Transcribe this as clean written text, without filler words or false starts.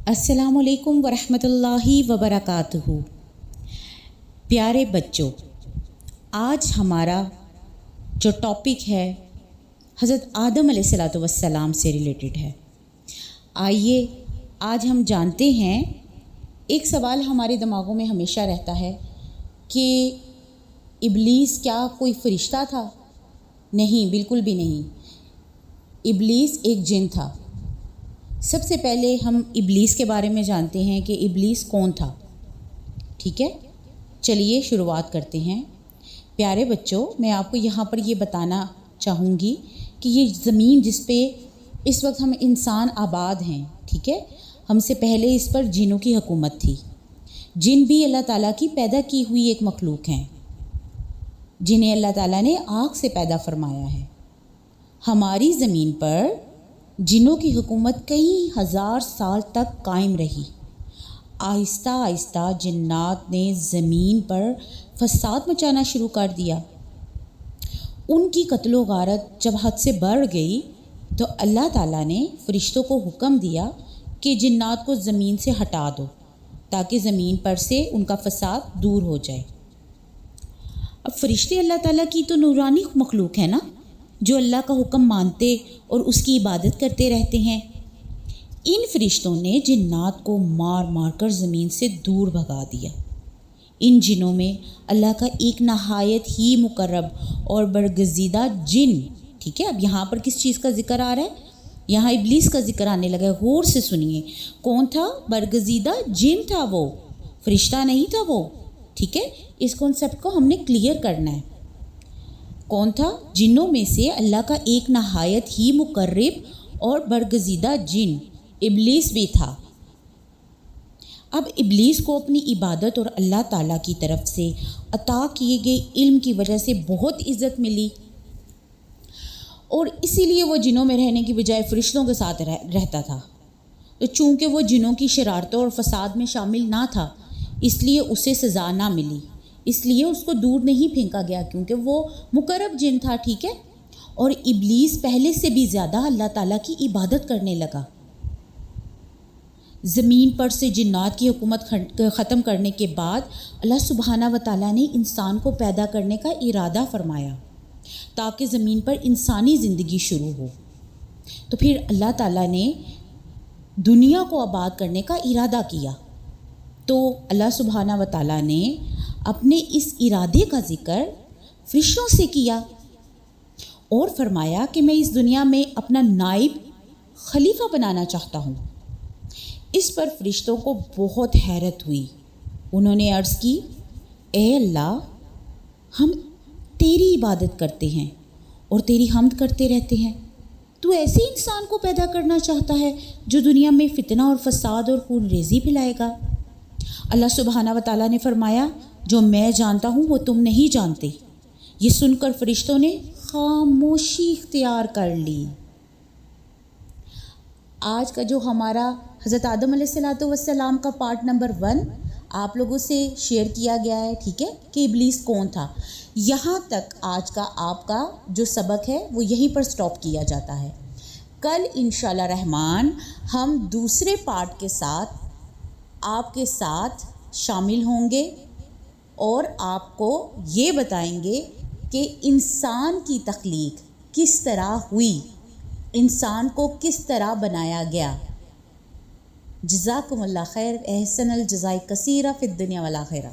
السلام علیکم ورحمۃ اللہ وبرکاتہ۔ پیارے بچوں، آج ہمارا جو ٹاپک ہے حضرت آدم علیہ الصلاۃ والسلام سے ریلیٹڈ ہے۔ آئیے آج ہم جانتے ہیں، ایک سوال ہمارے دماغوں میں ہمیشہ رہتا ہے کہ ابلیس کیا کوئی فرشتہ تھا؟ نہیں، بالکل بھی نہیں۔ ابلیس ایک جن تھا۔ سب سے پہلے ہم ابلیس کے بارے میں جانتے ہیں کہ ابلیس کون تھا۔ ٹھیک ہے، چلیے شروعات کرتے ہیں۔ پیارے بچوں، میں آپ کو یہاں پر یہ بتانا چاہوں گی کہ یہ زمین جس پہ اس وقت ہم انسان آباد ہیں، ٹھیک ہے، ہم سے پہلے اس پر جنوں کی حکومت تھی۔ جن بھی اللہ تعالیٰ کی پیدا کی ہوئی ایک مخلوق ہیں، جنہیں اللہ تعالیٰ نے آگ سے پیدا فرمایا ہے۔ ہماری زمین پر جنوں کی حکومت کئی ہزار سال تک قائم رہی۔ آہستہ آہستہ جنات نے زمین پر فساد مچانا شروع کر دیا۔ ان کی قتل و غارت جب حد سے بڑھ گئی تو اللہ تعالیٰ نے فرشتوں کو حکم دیا کہ جنات کو زمین سے ہٹا دو تاکہ زمین پر سے ان کا فساد دور ہو جائے۔ اب فرشتے اللہ تعالیٰ کی تو نورانی مخلوق ہے نا، جو اللہ کا حکم مانتے اور اس کی عبادت کرتے رہتے ہیں۔ ان فرشتوں نے جنات کو مار مار کر زمین سے دور بھگا دیا۔ ان جنوں میں اللہ کا ایک نہایت ہی مقرب اور برگزیدہ جن، ٹھیک ہے، اب یہاں پر کس چیز کا ذکر آ رہا ہے؟ یہاں ابلیس کا ذکر آنے لگا ہے۔ غور سے سنیے، کون تھا؟ برگزیدہ جن تھا، وہ فرشتہ نہیں تھا وہ، ٹھیک ہے۔ اس کانسیپٹ کو ہم نے کلیئر کرنا ہے۔ کون تھا؟ جنوں میں سے اللہ کا ایک نہایت ہی مقرب اور برگزیدہ جن ابلیس بھی تھا۔ اب ابلیس کو اپنی عبادت اور اللہ تعالیٰ کی طرف سے عطا کیے گئے علم کی وجہ سے بہت عزت ملی، اور اسی لیے وہ جنوں میں رہنے کی بجائے فرشتوں کے ساتھ رہتا تھا۔ تو چونکہ وہ جنوں کی شرارتوں اور فساد میں شامل نہ تھا، اس لیے اسے سزا نہ ملی، اس لیے اس کو دور نہیں پھینکا گیا، کیونکہ وہ مقرب جن تھا، ٹھیک ہے۔ اور ابلیس پہلے سے بھی زیادہ اللہ تعالیٰ کی عبادت کرنے لگا۔ زمین پر سے جنات کی حکومت ختم کرنے کے بعد اللہ سبحانہ و تعالیٰ نے انسان کو پیدا کرنے کا ارادہ فرمایا تاکہ زمین پر انسانی زندگی شروع ہو۔ تو پھر اللہ تعالیٰ نے دنیا کو آباد کرنے کا ارادہ کیا، تو اللہ سبحانہ و تعالیٰ نے اپنے اس ارادے کا ذکر فرشتوں سے کیا اور فرمایا کہ میں اس دنیا میں اپنا نائب خلیفہ بنانا چاہتا ہوں۔ اس پر فرشتوں کو بہت حیرت ہوئی۔ انہوں نے عرض کی، اے اللہ، ہم تیری عبادت کرتے ہیں اور تیری حمد کرتے رہتے ہیں، تو ایسے انسان کو پیدا کرنا چاہتا ہے جو دنیا میں فتنہ اور فساد اور خون ریزی پھیلائے گا؟ اللہ سبحانہ و تعالیٰ نے فرمایا، جو میں جانتا ہوں وہ تم نہیں جانتے۔ یہ سن کر فرشتوں نے خاموشی اختیار کر لی۔ آج کا جو ہمارا حضرت آدم علیہ الصلاۃ والسلام کا پارٹ نمبر 1 آپ لوگوں سے شیئر کیا گیا ہے، ٹھیک ہے، کہ ابلیس کون تھا۔ یہاں تک آج کا آپ کا جو سبق ہے وہ یہیں پر سٹاپ کیا جاتا ہے۔ کل انشاءاللہ رحمان ہم دوسرے پارٹ کے ساتھ آپ کے ساتھ شامل ہوں گے اور آپ کو یہ بتائیں گے کہ انسان کی تخلیق کس طرح ہوئی، انسان کو کس طرح بنایا گیا۔ جزاکم اللہ خیر، احسن الجزائے کثیرہ فی الدنیا والآخرہ۔